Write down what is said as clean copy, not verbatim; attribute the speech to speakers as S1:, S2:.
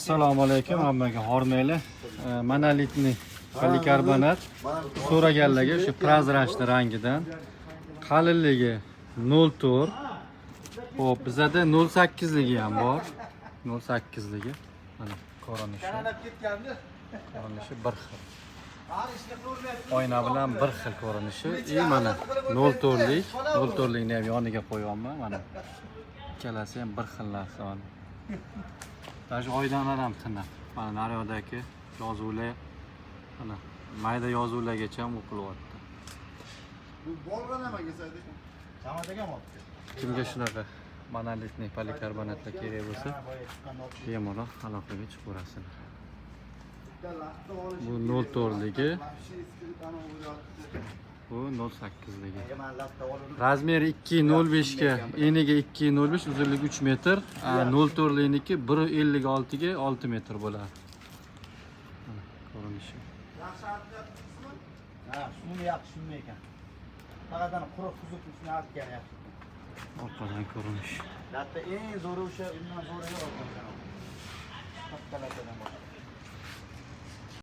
S1: Assalomu alaykum hammaga hormayli. Monolitni polikarbonat so'raganlarga o'sha prozrachniy rangidan qalinligi 0.4. Xo'p, bizada 0.8 ligi ham bor. 0.8 ligi. Mana ko'rinishi. Ko'rinishi bir xil. Oyna bilan bir xil ko'rinishi. Mana 0.4 lik, 0.4 likni ham yoniga qo'yganman. Mana ikkalasi ham bir xil narsa. Даже oydanar ham tiniq. Mana naryodagi yozuvlar, mana mayda yozuvlargacha ham o'qilyapti.
S2: Bu bolg'a nimaga saydik? Samardaga olibdi.
S1: Kimga shunaqa monolitniy polikarbonatlar kerak bo'lsa, bemalol aloqaga chiqaverasizlar. Bu 0.4 ligi, bu 0.8 ligi. Razmeri 2.05 ga, eniga 2.05, uzunligi 3 metr. 0.4 ligniki 1.56 ga 6 metr bo'ladi. Ko'rinishi.
S2: Ha, shuni yaxshi shunday ekan. Faqat ana quruq tuzuk uchun artgan yaxshi.
S1: Orqadan ko'rinish.
S2: Latta eng zo'ri o'sha undan zo'ri yo'q ekan. Kattalardan boshqa.